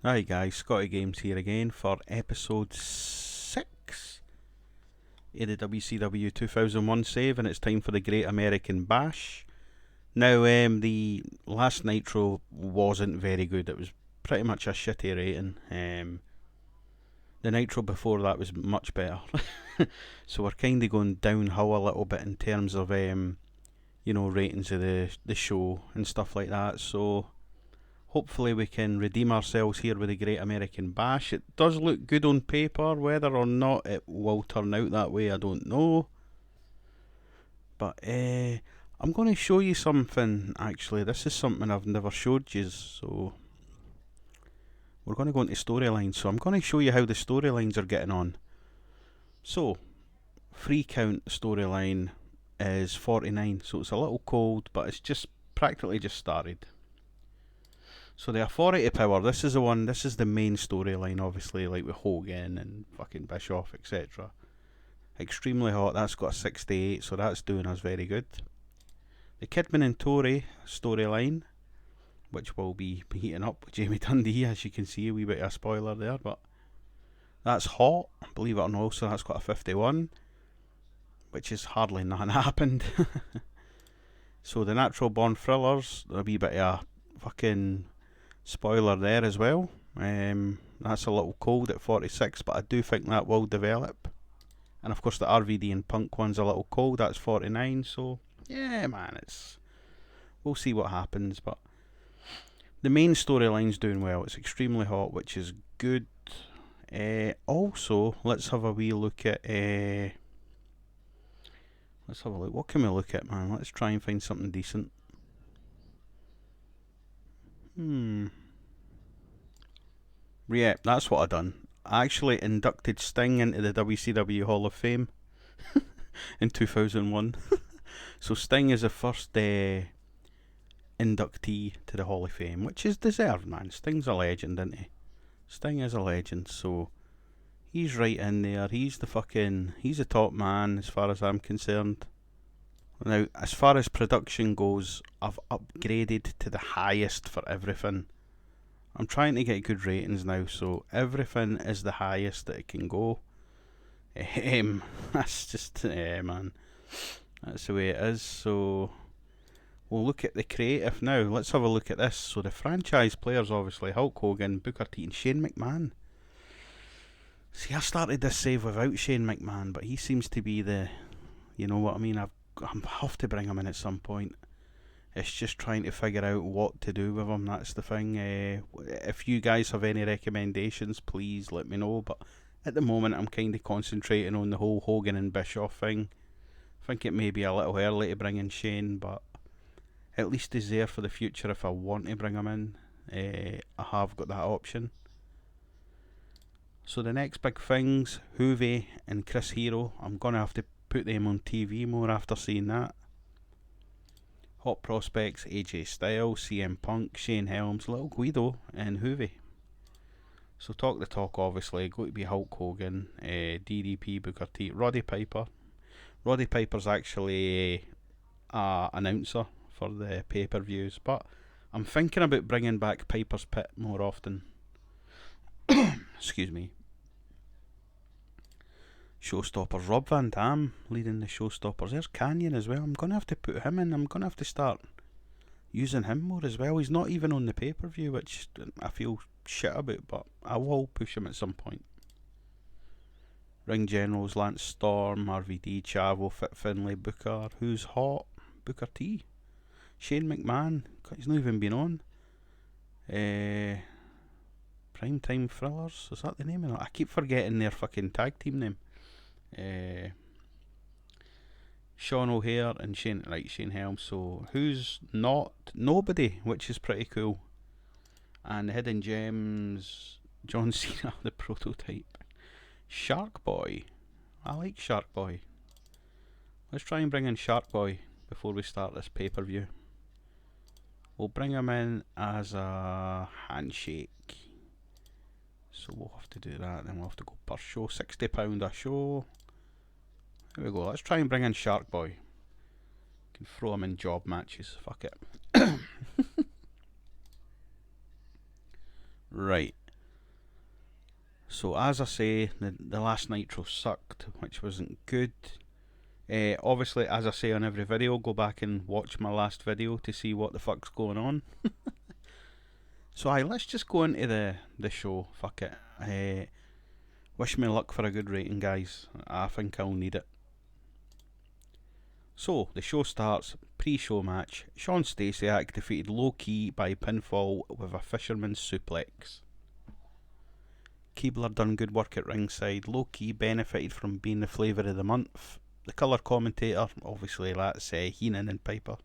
Hi guys, Scotty Games here again for episode 6 of the WCW 2001 save, and it's time for the Great American Bash. Now, the last Nitro wasn't very good. It was pretty much a shitty rating. The Nitro before that was much better. So we're kind of going downhill a little bit in terms of, ratings of the show and stuff like that. So hopefully we can redeem ourselves here with the Great American Bash. It does look good on paper. Whether or not it will turn out that way, I don't know. But I'm going to show you something, actually. This is something I've never showed you. So we're going to go into storylines. So I'm going to show you how the storylines are getting on. So, free count storyline is 49. So it's a little cold, but it's just practically just started. So the authority power, this is the main storyline, obviously, like with Hogan and fucking Bischoff, etc. Extremely hot, that's got a 68, so that's doing us very good. The Kidman and Torrie storyline, which will be heating up with Jamie Dundee, as you can see, a wee bit of a spoiler there, but that's hot, believe it or not, so that's got a 51, which is hardly nothing happened. So the Natural Born Thrillers, a wee bit of a fucking spoiler there as well. That's a little cold at 46, but I do think that will develop. And of course the RVD and Punk one's a little cold, that's 49, so yeah man, we'll see what happens, but the main storyline's doing well. It's extremely hot, which is good. Also, let's have a wee look at what can we look at, man? Let's try and find something decent. Yeah, that's what I done. I actually inducted Sting into the WCW Hall of Fame in 2001. So Sting is the first inductee to the Hall of Fame, which is deserved, man. Sting's a legend, isn't he? Sting is a legend, so he's right in there. He's the top man as far as I'm concerned. Now, as far as production goes, I've upgraded to the highest for everything. I'm trying to get good ratings now, so everything is the highest that it can go. That's just, man, that's the way it is. So we'll look at the creative now. Let's have a look at this. So the franchise players, obviously, Hulk Hogan, Booker T and Shane McMahon. See, I started this save without Shane McMahon, but he seems to be you know what I mean, I have to bring him in at some point. It's just trying to figure out what to do with him, that's the thing. If you guys have any recommendations, please let me know, but at the moment I'm kind of concentrating on the whole Hogan and Bischoff thing. I think it may be a little early to bring in Shane, but at least he's there for the future if I want to bring him in. I have got that option. So the next big things, Hoovy and Chris Hero, I'm going to have to put them on TV more after seeing that. Hot prospects, AJ Styles, CM Punk, Shane Helms, Little Guido and Hoovy. So talk the talk, obviously, going to be Hulk Hogan, DDP, Booker T, Roddy Piper. Roddy Piper's actually an announcer for the pay-per-views, but I'm thinking about bringing back Piper's Pit more often. Excuse me. Showstoppers, Rob Van Dam leading the Showstoppers. There's Canyon as well. I'm going to have to put him in. I'm going to have to start using him more as well. He's not even on the pay-per-view, which I feel shit about, but I will push him at some point. Ring Generals, Lance Storm, RVD, Chavo, Fit Finlay, Booker. Who's hot? Booker T. Shane McMahon. He's not even been on. Primetime Thrillers. Is that the name of it? I keep forgetting their fucking tag team name. Sean O'Hare and Shane Helms. So who's not? Nobody, which is pretty cool. And the Hidden Gems, John Cena, the prototype. Shark Boy. I like Shark Boy. Let's try and bring in Shark Boy before we start this pay-per-view. We'll bring him in as a handshake. So we'll have to do that, then we'll have to go per show, £60 a show. There we go, let's try and bring in Shark Boy. Can throw him in job matches, fuck it. Right, So as I say, the last Nitro sucked, which wasn't good. Obviously, as I say on every video, go back and watch my last video to see what the fuck's going on. So let's just go into the show. Fuck it. Wish me luck for a good rating, guys. I think I'll need it. So, the show starts, pre-show match. Sean Stasiak defeated Low Key by pinfall with a fisherman's suplex. Keebler done good work at ringside. Low Key benefited from being the flavour of the month. The colour commentator, obviously that's Heenan and Piper.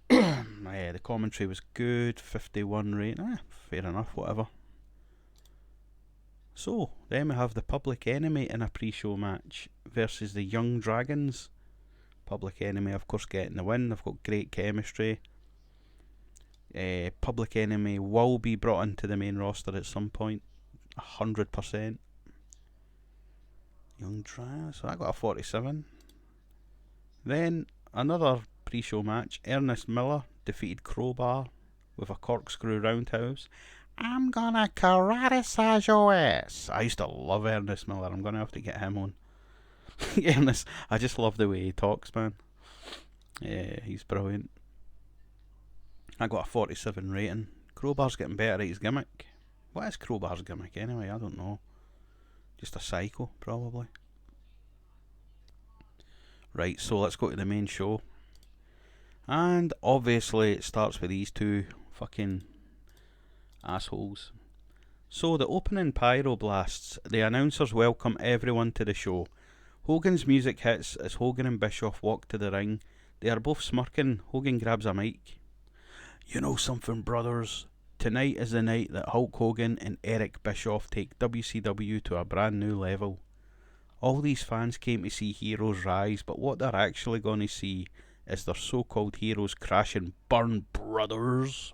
The commentary was good, 51 rating. Fair enough, whatever. So, then we have the Public Enemy in a pre-show match versus the Young Dragons. Public Enemy, of course, getting the win. They've got great chemistry. Public Enemy will be brought into the main roster at some point. 100%. Young Dragons, so I got a 47. Then, another pre-show match. Ernest Miller defeated Crowbar with a corkscrew roundhouse. I'm gonna karate-size your ass. I used to love Ernest Miller. I'm gonna have to get him on. Ernest, I just love the way he talks, man. Yeah, he's brilliant. I got a 47 rating. Crowbar's getting better at his gimmick. What is Crowbar's gimmick anyway? I don't know. Just a psycho, probably. Right, so let's go to the main show. And obviously it starts with these two fucking assholes. So the opening pyro blasts. The announcers welcome everyone to the show. Hogan's music hits as Hogan and Bischoff walk to the ring. They are both smirking. Hogan grabs a mic. You know something, brothers? Tonight is the night that Hulk Hogan and Eric Bischoff take WCW to a brand new level. All these fans came to see heroes rise, but what they're actually going to see is their so-called heroes crash and burn, brothers.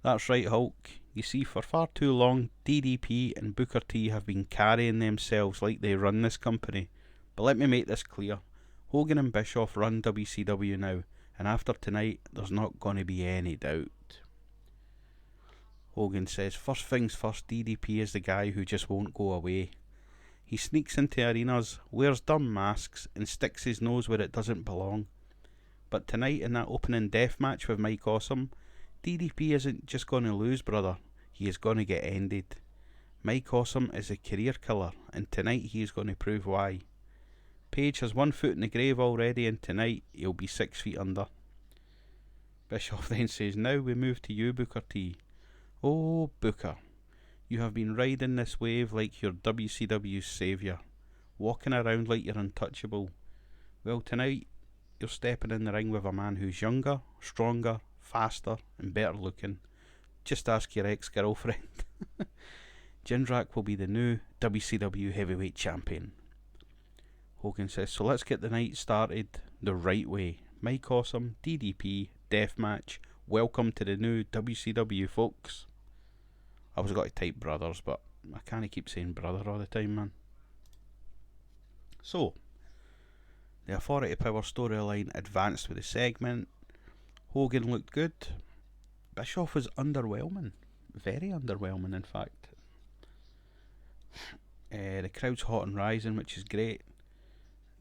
That's right, Hulk. You see, for far too long, DDP and Booker T have been carrying themselves like they run this company. But let me make this clear. Hogan and Bischoff run WCW now, and after tonight, there's not going to be any doubt. Hogan says, first things first, DDP is the guy who just won't go away. He sneaks into arenas, wears dumb masks, and sticks his nose where it doesn't belong. But tonight, in that opening death match with Mike Awesome, DDP isn't just going to lose, brother. He is going to get ended. Mike Awesome is a career killer, and tonight he is going to prove why. Page has 1 foot in the grave already, and tonight he'll be 6 feet under. Bischoff then says, now we move to you, Booker T. Oh, Booker, you have been riding this wave like you're WCW's saviour, walking around like you're untouchable. Well, tonight you're stepping in the ring with a man who's younger, stronger, faster and better looking. Just ask your ex-girlfriend. Jindrak will be the new WCW heavyweight champion. Hogan says, so let's get the night started the right way. Mike Awesome, DDP, deathmatch. Welcome to the new WCW, folks. I was got to type brothers, but I can't keep saying brother all the time, man. So, the Authority Power storyline advanced with the segment. Hogan looked good. Bischoff was underwhelming. Very underwhelming, in fact. The crowd's hot and rising, which is great.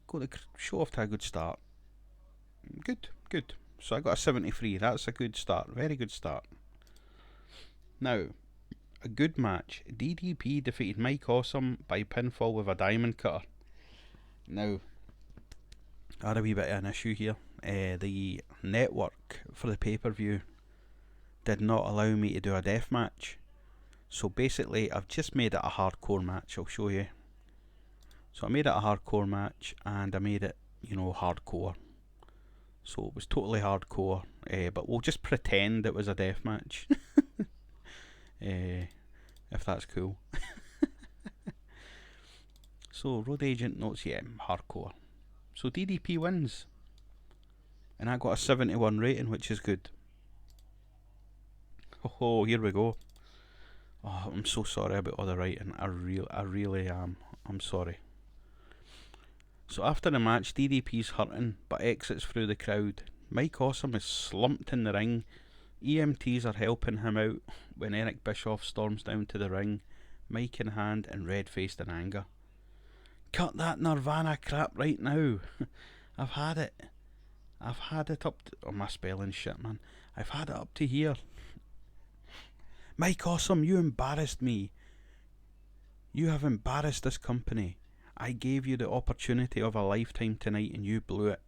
Got the show off to a good start. Good. So I got a 73. That's a good start. Very good start. Now, a good match. DDP defeated Mike Awesome by pinfall with a diamond cutter. Now, I had a wee bit of an issue here. The network for the pay-per-view did not allow me to do a death match. So basically, I've just made it a hardcore match. I'll show you. So I made it a hardcore match, and I made it, hardcore. So it was totally hardcore, but we'll just pretend it was a death match. If that's cool. So Road Agent notes, hardcore. So DDP wins. And I got a 71 rating, which is good. Oh, here we go. Oh, I'm so sorry about all the writing. I really am. I'm sorry. So after the match, DDP's hurting, but exits through the crowd. Mike Awesome is slumped in the ring. EMTs are helping him out when Eric Bischoff storms down to the ring, mic in hand and red-faced in anger. Cut that Nirvana crap right now. I've had it. I've had it up to... Oh, my spelling shit, man. I've had it up to here. Mike Awesome, you embarrassed me. You have embarrassed this company. I gave you the opportunity of a lifetime tonight and you blew it.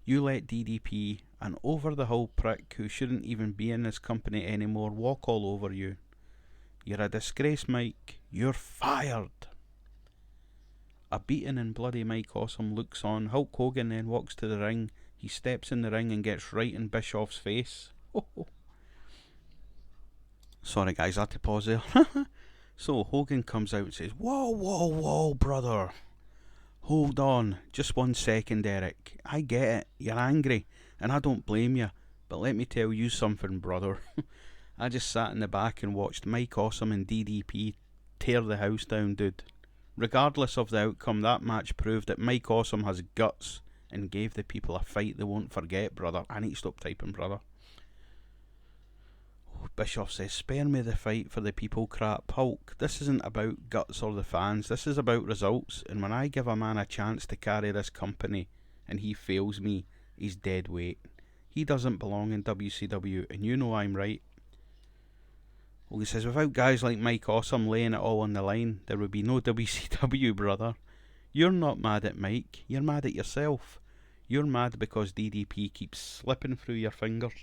You let DDP, an over-the-hill prick who shouldn't even be in this company anymore, walk all over you. You're a disgrace, Mike. You're fired. A beaten and bloody Mike Awesome looks on. Hulk Hogan then walks to the ring. He steps in the ring and gets right in Bischoff's face. Sorry guys, I had to pause there. So Hogan comes out and says, whoa, whoa, whoa, brother. Hold on, just 1 second, Eric. I get it, you're angry, and I don't blame you. But let me tell you something, brother. I just sat in the back and watched Mike Awesome and DDP tear the house down, dude. Regardless of the outcome, that match proved that Mike Awesome has guts and gave the people a fight they won't forget, brother. I need to stop typing, brother. Bischoff says, spare me the fight for the people crap. Hulk, this isn't about guts or the fans. This is about results. And when I give a man a chance to carry this company and he fails me, he's dead weight. He doesn't belong in WCW, and you know I'm right. Well, he says, without guys like Mike Awesome laying it all on the line, there would be no WCW, brother. You're not mad at Mike, you're mad at yourself. You're mad because DDP keeps slipping through your fingers,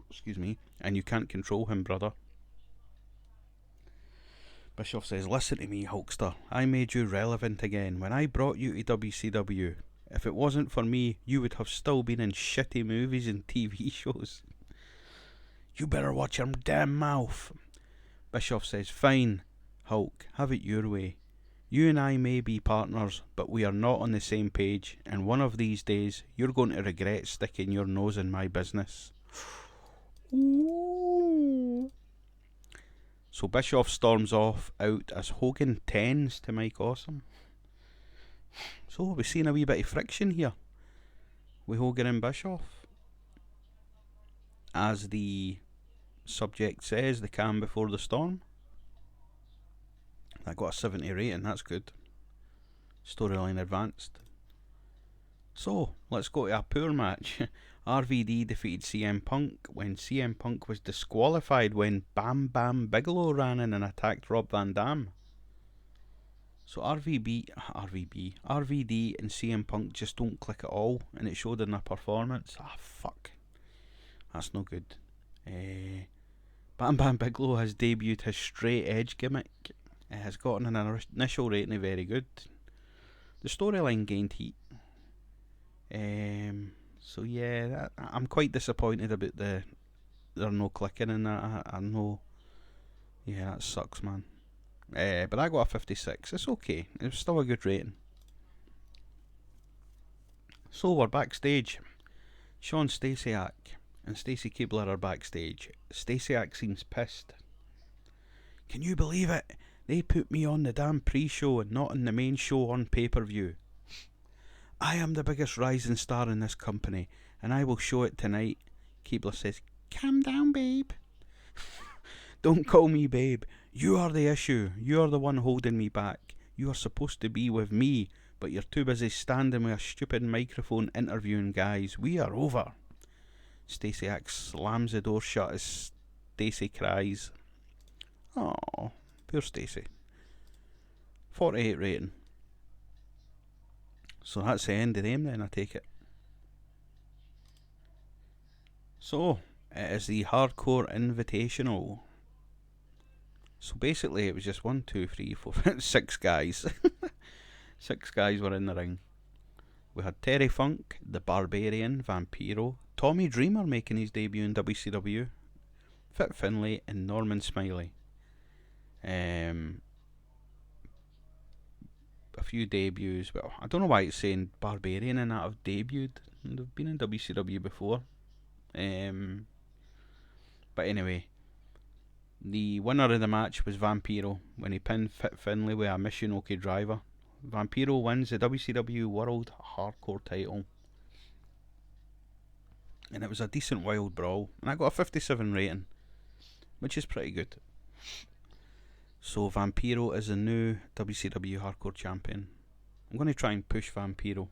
excuse me, and you can't control him, brother. Bischoff says, listen to me, Hulkster. I made you relevant again when I brought you to WCW. If it wasn't for me, you would have still been in shitty movies and TV shows. You better watch your damn mouth. Bischoff says, fine, Hulk, have it your way. You and I may be partners, but we are not on the same page, and one of these days, you're going to regret sticking your nose in my business. Ooh. So Bischoff storms off out as Hogan tends to Mike Awesome. So we're seeing a wee bit of friction here with Hogan and Bischoff. As the subject says, the calm before the storm. I got a 70 rating, that's good. Storyline advanced. So, let's go to a poor match. RVD defeated CM Punk when CM Punk was disqualified when Bam Bam Bigelow ran in and attacked Rob Van Dam. So RVD and CM Punk just don't click at all, and it showed in their performance. Ah, fuck. That's no good. Bam Bam Bigelow has debuted his straight edge gimmick. It has gotten an initial rating of very good. The storyline gained heat. So yeah, I'm quite disappointed about there no clicking in that. I know. Yeah, that sucks, man. But I got a 56. It's okay. It's still a good rating. So we're backstage. Sean Stasiak and Stacy Keibler are backstage. Stasiak seems pissed. Can you believe it? They put me on the damn pre-show and not on the main show on pay-per-view. I am the biggest rising star in this company, and I will show it tonight. Keibler says, calm down, babe. Don't call me babe. You are the issue. You are the one holding me back. You are supposed to be with me, but you're too busy standing with a stupid microphone interviewing guys. We are over. Stasiak slams the door shut as Stacy cries. Oh, poor Stacy. 48 rating. So that's the end of them then, I take it. So, it is the Hardcore Invitational. So basically it was just 1, 2, 3, 4, 6 guys. 6 guys were in the ring. We had Terry Funk, the Barbarian, Vampiro, Tommy Dreamer making his debut in WCW, Fit Finlay and Norman Smiley. A few debuts. Well, I don't know why it's saying Barbarian and that have debuted. They've been in WCW before. But anyway, the winner of the match was Vampiro when he pinned Fit Finlay with a Michinoku driver. Vampiro wins the WCW World Hardcore title. and it was a decent wild brawl, and I got a 57 rating, which is pretty good. So Vampiro is the new WCW Hardcore Champion. I'm going to try and push Vampiro.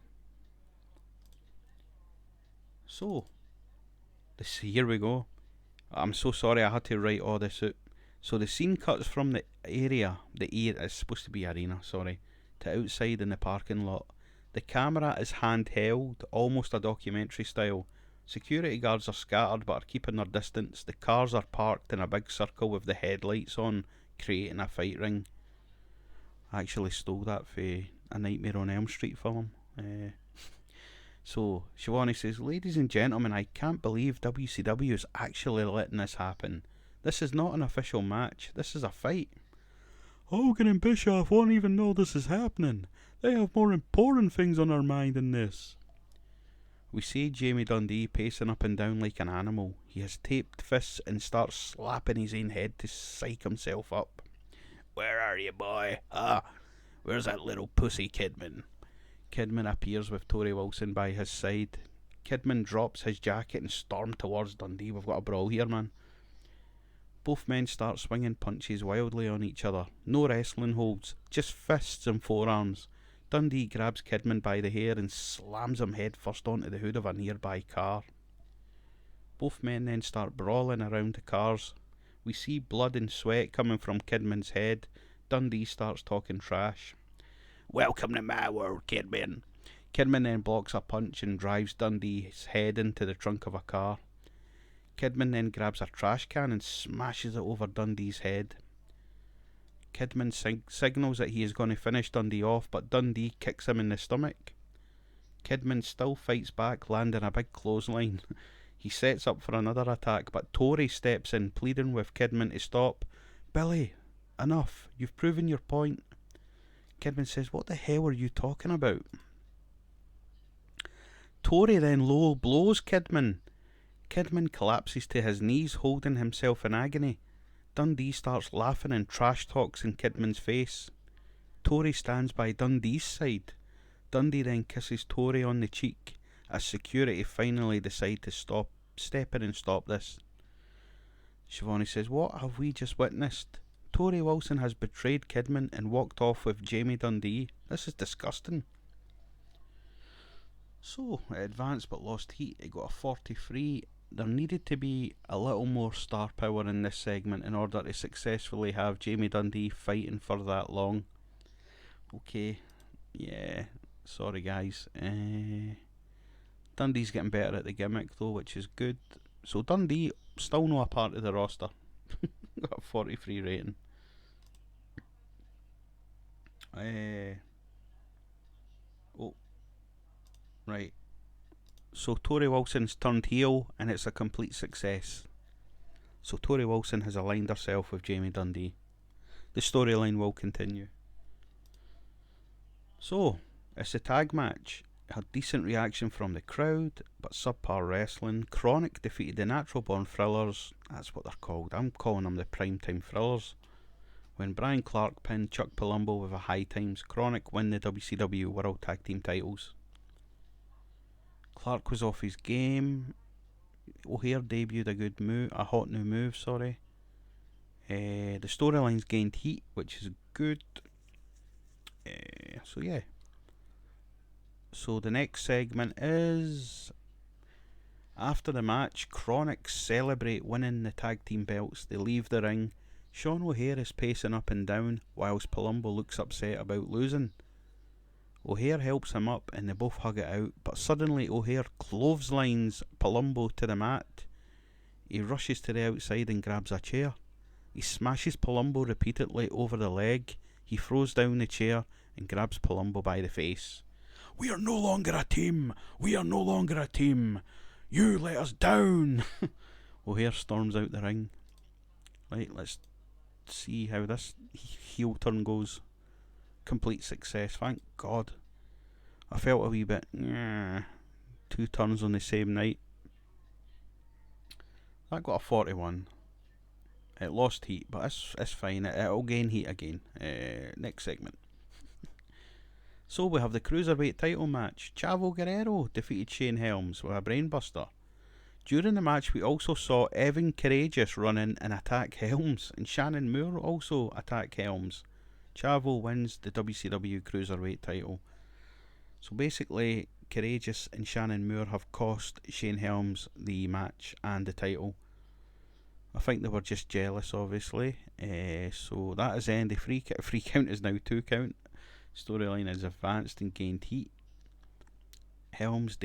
So, here we go. I'm so sorry I had to write all this out. So the scene cuts from the area, it's supposed to be arena, sorry, to outside in the parking lot. The camera is handheld, almost a documentary style. Security guards are scattered but are keeping their distance. The cars are parked in a big circle with the headlights on, creating a fight ring. I actually stole that for a Nightmare on Elm Street film. So Shivani says, "Ladies and gentlemen, I can't believe WCW is actually letting this happen. This is not an official match. This is a fight. Hogan and Bischoff won't even know this is happening. They have more important things on their mind than this." We see Jamie Dundee pacing up and down like an animal. He has taped fists and starts slapping his own head to psych himself up. "Where are you, boy? Where's that little pussy Kidman?" Kidman appears with Torrie Wilson by his side. Kidman drops his jacket and storms towards Dundee. We've got a brawl here, man. Both men start swinging punches wildly on each other. No wrestling holds, just fists and forearms. Dundee grabs Kidman by the hair and slams him head first onto the hood of a nearby car. Both men then start brawling around the cars. We see blood and sweat coming from Kidman's head. Dundee starts talking trash. "Welcome to my world, Kidman." Kidman then blocks a punch and drives Dundee's head into the trunk of a car. Kidman then grabs a trash can and smashes it over Dundee's head. Kidman signals that he is going to finish Dundee off, but Dundee kicks him in the stomach. Kidman still fights back, landing a big clothesline. He sets up for another attack, but Torrie steps in, pleading with Kidman to stop. "Billy, enough. You've proven your point." Kidman says, "What the hell are you talking about?" Torrie then low blows Kidman. Kidman collapses to his knees, holding himself in agony. Dundee starts laughing and trash talks in Kidman's face. Torrie stands by Dundee's side. Dundee then kisses Torrie on the cheek as security finally decide to step in and stop this. Shivani says, "What have we just witnessed? Torrie Wilson has betrayed Kidman and walked off with Jamie Dundee. This is disgusting." So, it advanced but lost heat. It got a 43. There needed to be a little more star power in this segment in order to successfully have Jamie Dundee fighting for that long. Okay, yeah, sorry guys. Dundee's getting better at the gimmick though, which is good. So Dundee, still not a part of the roster. Got a 43 rating. Oh, right. So Torrie Wilson's turned heel and it's a complete success. So Torrie Wilson has aligned herself with Jamie Dundee. The storyline will continue. So, it's a tag match. It had decent reaction from the crowd, but subpar wrestling. Chronic defeated the Natural Born Thrillers. That's what they're called. I'm calling them the Primetime Thrillers. When Brian Clark pinned Chuck Palumbo with a High Times, Chronic win the WCW World Tag Team titles. Clark was off his game. O'Haire debuted a hot new move, sorry. The storylines gained heat, which is good. So yeah. So the next segment is, after the match, Chronic celebrate winning the tag team belts. They leave the ring. Sean O'Haire is pacing up and down whilst Palumbo looks upset about losing. O'Haire helps him up and they both hug it out, but suddenly O'Haire clotheslines Palumbo to the mat. He rushes to the outside and grabs a chair. He smashes Palumbo repeatedly over the leg. He throws down the chair and grabs Palumbo by the face. "We are no longer a team! We are no longer a team! You let us down!" O'Haire storms out the ring. Right, let's see how this heel turn goes. Complete success, thank God. I felt a wee bit, 2 turns on the same night. That got a 41. It lost heat, but it's fine. It'll gain heat again. Next segment. So we have the Cruiserweight title match. Chavo Guerrero defeated Shane Helms with a brainbuster. During the match, we also saw Evan Courageous run in and attack Helms, and Shannon Moore also attack Helms. Chavo wins the WCW Cruiserweight title. So basically, Courageous and Shannon Moore have cost Shane Helms the match and the title. I think they were just jealous, obviously. So that is the end of free count. Free count is now 2 count. Storyline has advanced and gained heat. Helms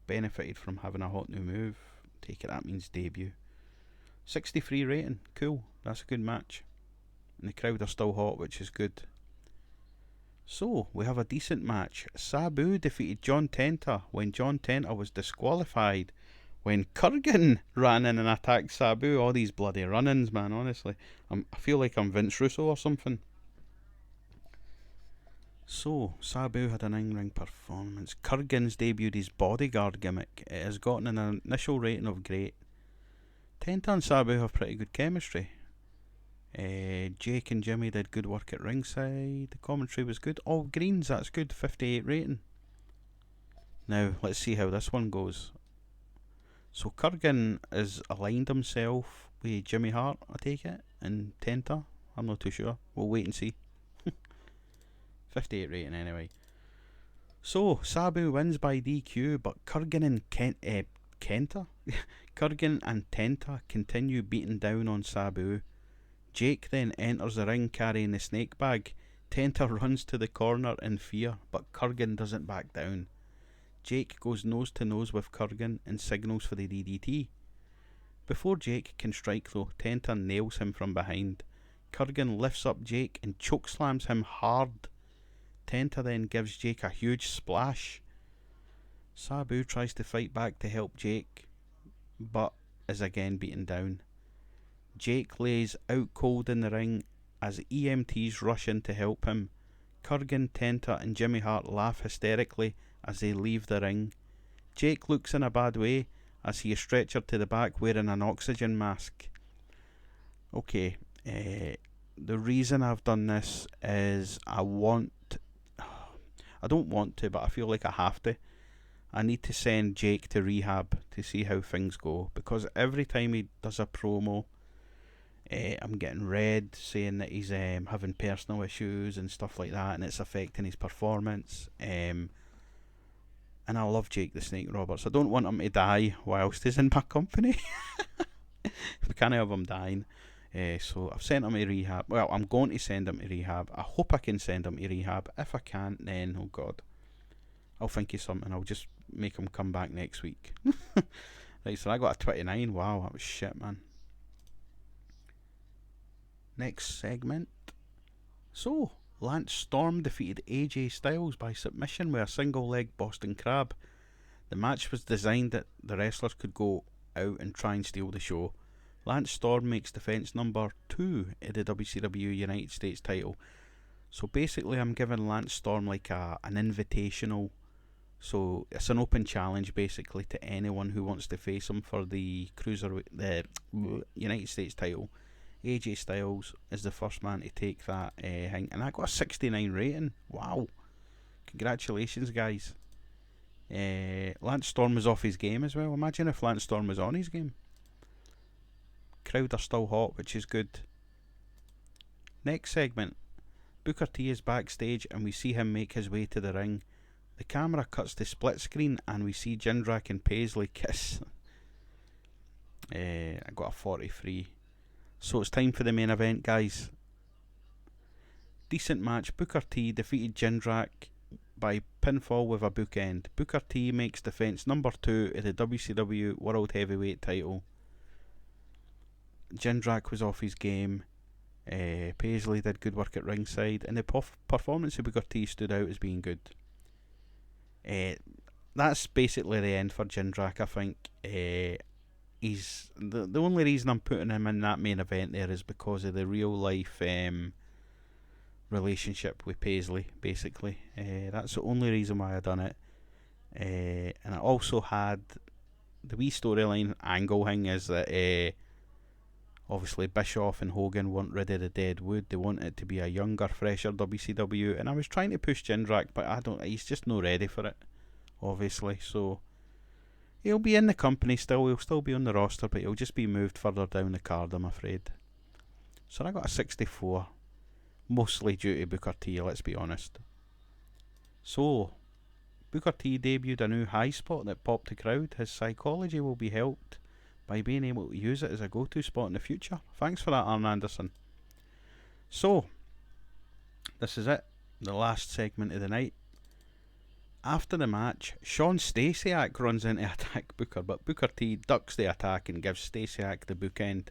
benefited from having a hot new move. Take it that means debut. 63 rating, cool, that's a good match. And the crowd are still hot, which is good. So, we have a decent match. Sabu defeated John Tenta when John Tenta was disqualified. When Kurgan ran in and attacked Sabu. All these bloody run-ins, man, honestly. I feel like I'm Vince Russo or something. So, Sabu had an in-ring performance. Kurgan's debuted his bodyguard gimmick. It has gotten an initial rating of great. Tenta and Sabu have pretty good chemistry. Jake and Jimmy did good work at ringside. The commentary was good. All greens, that's good. 58 rating. Now, let's see how this one goes. So, Kurgan has aligned himself with Jimmy Hart, I take it, and Tenta. I'm not too sure. We'll wait and see. 58 rating anyway. So, Sabu wins by DQ, but Kurgan and Kenta? Kurgan and Tenta continue beating down on Sabu. Jake then enters the ring carrying the snake bag. Tenta runs to the corner in fear, but Kurgan doesn't back down. Jake goes nose to nose with Kurgan and signals for the DDT. Before Jake can strike though, Tenta nails him from behind. Kurgan lifts up Jake and chokeslams him hard. Tenta then gives Jake a huge splash. Sabu tries to fight back to help Jake, but is again beaten down. Jake lays out cold in the ring as EMTs rush in to help him. Kurgan, Tenta and Jimmy Hart laugh hysterically as they leave the ring. Jake looks in a bad way as he is stretchered to the back wearing an oxygen mask. Okay, the reason I've done this is I don't want to, but I feel like I have to. I need to send Jake to rehab to see how things go, because every time he does a promo, I'm getting read saying that he's having personal issues and stuff like that, and it's affecting his performance. And I love Jake the Snake Roberts. I don't want him to die whilst he's in my company. We can't have him dying. So I've sent him to rehab. Well, I'm going to send him to rehab. I hope I can send him to rehab. If I can't, then, oh God, I'll think of something. I'll just make him come back next week. Right, so I got a 29. Wow, that was shit, man. Next segment. So, Lance Storm defeated AJ Styles by submission with a single leg Boston Crab. The match was designed that the wrestlers could go out and try and steal the show. Lance Storm makes defense number 2 in the WCW United States title. So basically I'm giving Lance Storm like an invitational. So it's an open challenge basically to anyone who wants to face him for the United States title. AJ Styles is the first man to take that thing, and I got a 69 rating. Wow, congratulations guys. Lance Storm was off his game as well. Imagine if Lance Storm was on his game. Crowd are still hot, which is good. Next segment. Booker T is backstage and we see him make his way to the ring. The camera cuts to split screen and we see Jindrak and Paisley kiss. I got a 43. So it's time for the main event, guys. Decent match. Booker T defeated Jindrak by pinfall with a bookend. Booker T makes defense number 2 of the WCW World Heavyweight title. Jindrak was off his game. Paisley did good work at ringside, and the performance of Booker T stood out as being good. That's basically the end for Jindrak, I think. He's the only reason I'm putting him in that main event there is because of the real life relationship with Paisley, basically. That's the only reason why I done it. And I also had the wee storyline angle thing is that obviously Bischoff and Hogan weren't rid of the dead wood. They wanted it to be a younger, fresher WCW, and I was trying to push Jindrak, but he's just not ready for it, obviously. So He'll be in the company still, he'll still be on the roster, but he'll just be moved further down the card, I'm afraid. So I got a 64. Mostly due to Booker T, let's be honest. So, Booker T debuted a new high spot that popped the crowd. His psychology will be helped by being able to use it as a go-to spot in the future. Thanks for that, Arn Anderson. So, this is it. The last segment of the night. After the match, Sean Stasiak runs in to attack Booker, but Booker T ducks the attack and gives Stasiak the bookend.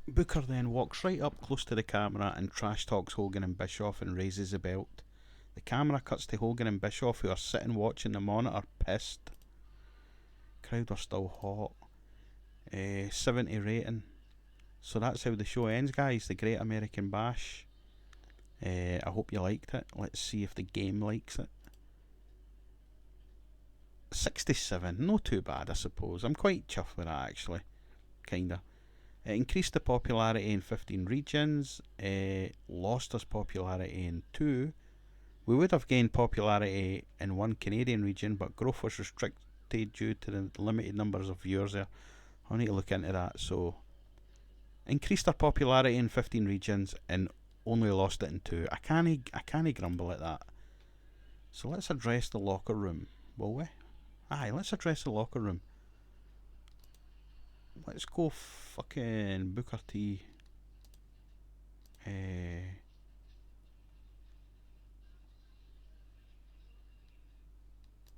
Booker then walks right up close to the camera and trash talks Hogan and Bischoff and raises the belt. The camera cuts to Hogan and Bischoff, who are sitting watching the monitor, pissed. Crowd are still hot. 70 rating. So that's how the show ends, guys. The Great American Bash. I hope you liked it. Let's see if the game likes it. 67, not too bad, I suppose. I'm quite chuffed with that, actually. Kinda. It increased the popularity in 15 regions, lost us popularity in 2. We would have gained popularity in 1 Canadian region, but growth was restricted due to the limited numbers of viewers there. I'll need to look into that. So, increased our popularity in 15 regions and only lost it in 2. I can't grumble at that. So let's address the locker room, will we? Aye, let's address the locker room. Let's go fucking Booker T.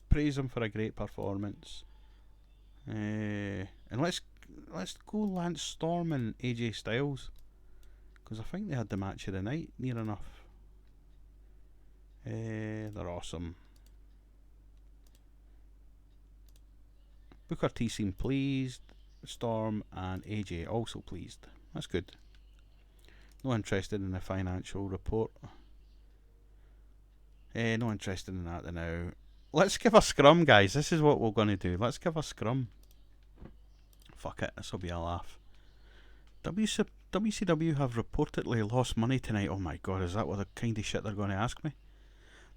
Praise him for a great performance. And let's go Lance Storm and AJ Styles, because I think they had the match of the night, near enough. They're awesome. Booker T seemed pleased. Storm and AJ also pleased. That's good. Not interested in the financial report. No interested in that now. Let's give a scrum, guys. This is what we're going to do. Let's give a scrum. Fuck it, this will be a laugh. WCW have reportedly lost money tonight. Oh my god, is that what the kind of shit they're going to ask me?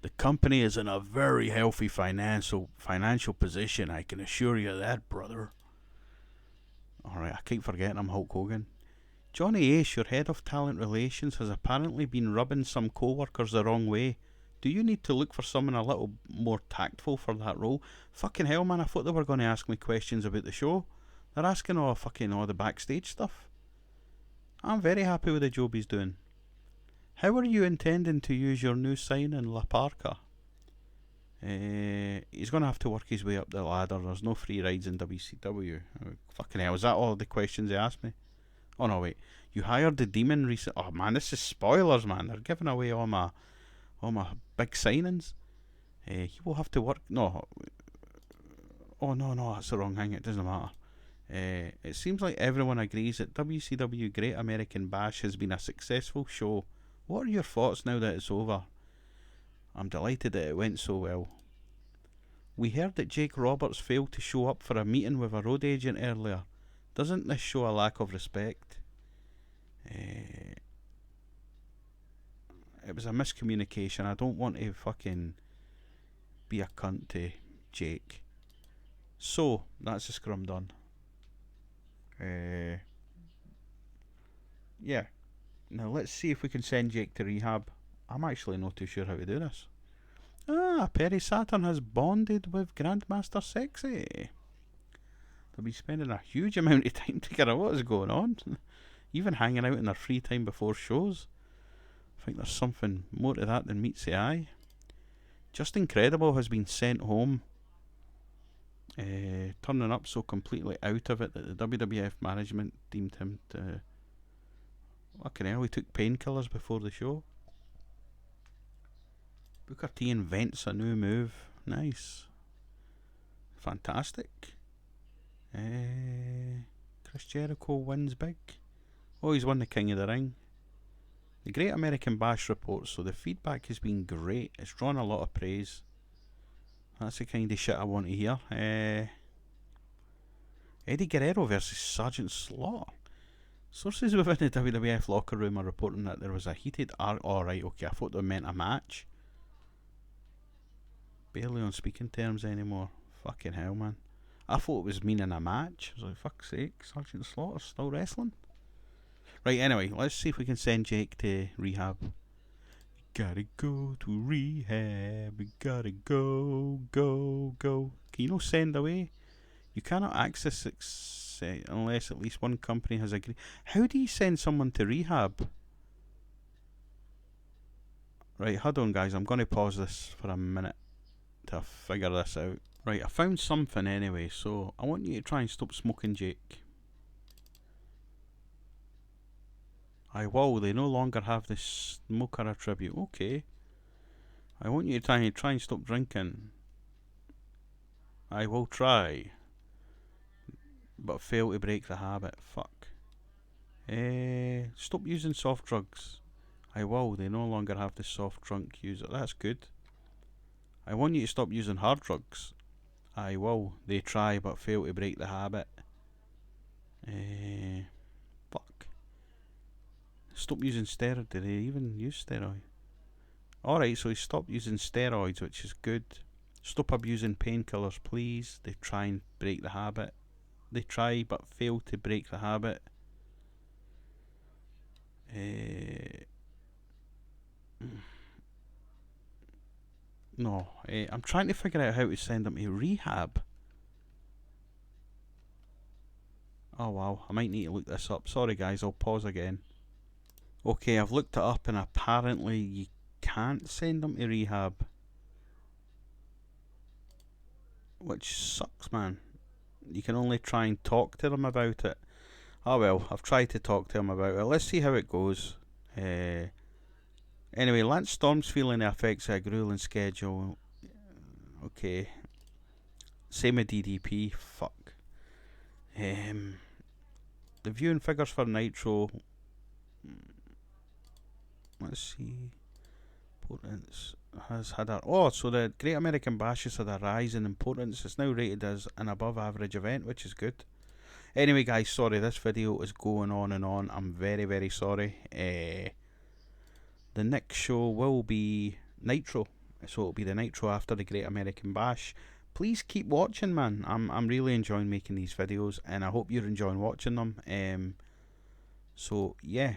The company is in a very healthy financial position, I can assure you that, brother. Alright, I keep forgetting I'm Hulk Hogan. Johnny Ace, your head of talent relations, has apparently been rubbing some co-workers the wrong way. Do you need to look for someone a little more tactful for that role? Fucking hell, man, I thought they were going to ask me questions about the show. They're asking all the backstage stuff. I'm very happy with the job he's doing. How are you intending to use your new signing, La Parka? He's going to have to work his way up the ladder. There's no free rides in WCW. Fucking hell, is that all the questions they asked me? Oh no, wait. You hired the Demon recently. Oh man, this is spoilers, man. They're giving away all my big signings. He will have to work. No. Oh no, that's the wrong thing. It doesn't matter. It seems like everyone agrees that WCW Great American Bash has been a successful show. What are your thoughts now that it's over? I'm delighted that it went so well. We heard that Jake Roberts failed to show up for a meeting with a road agent earlier. Doesn't this show a lack of respect? It was a miscommunication. I don't want to fucking be a cunt to Jake. So, that's the scrum done. Yeah. Now let's see if we can send Jake to rehab. I'm actually not too sure how to do this. Perry Saturn has bonded with Grandmaster Sexy. They'll be spending a huge amount of time together. What is going on? Even hanging out in their free time before shows. I think there's something more to that than meets the eye. Just Incredible has been sent home. Turning up so completely out of it that the WWF management deemed him to... Fucking hell, he took painkillers before the show. Booker T invents a new move. Nice. Fantastic. Chris Jericho wins big. Oh, he's won the King of the Ring. The Great American Bash reports, so the feedback has been great. It's drawn a lot of praise. That's the kind of shit I want to hear. Eddie Guerrero versus Sergeant Slaughter. Sources within the WWF locker room are reporting that there was a heated right, okay, I thought they meant a match. Barely on speaking terms anymore. Fucking hell, man. I thought it was meaning a match. I was like, fuck's sake, Sergeant Slaughter's still wrestling. Right, anyway, let's see if we can send Jake to rehab. Gotta go to rehab. We gotta go, go, go. Can you not send away? You cannot access it unless at least one company has agreed. How do you send someone to rehab? Right, hold on, guys. I'm going to pause this for a minute to figure this out. Right, I found something anyway, so I want you to try and stop smoking, Jake. I will. They no longer have this smoker attribute. Okay. I want you to try and stop drinking. I will try, but fail to break the habit. Fuck. Stop using soft drugs. I will. They no longer have the soft drunk user. That's good. I want you to stop using hard drugs. I will. They try but fail to break the habit. Fuck. Stop using steroids. Did they even use steroids? Alright, so he stopped using steroids, which is good. Stop abusing painkillers, please. They try and break the habit. They try but fail to break the habit. No, I'm trying to figure out how to send them to rehab. Oh wow, I might need to look this up. Sorry guys, I'll pause again. Okay, I've looked it up and apparently you can't send them to rehab. Which sucks, man. You can only try and talk to them about it. Oh well, I've tried to talk to them about it. Let's see how it goes. Anyway, Lance Storm's feeling the effects of a grueling schedule. Okay. Same with DDP. Fuck. The viewing figures for Nitro. Let's see. Importance has had a... Oh, so the Great American Bash has had a rise in importance. It's now rated as an above average event, which is good. Anyway, guys, sorry, this video is going on and on. I'm very, very sorry. The next show will be Nitro. So it'll be the Nitro after the Great American Bash. Please keep watching, man. I'm really enjoying making these videos, and I hope you're enjoying watching them. So yeah,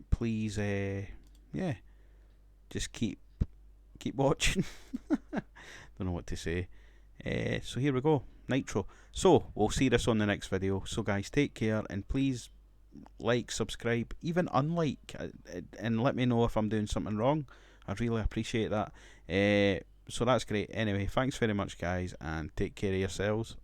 please, yeah, just keep watching. Don't know what to say. So here we go, Nitro. So we'll see this on the next video. So guys, take care, and please like, subscribe, even unlike, and let me know if I'm doing something wrong. I'd really appreciate that. So that's great. Anyway, thanks very much guys, and take care of yourselves.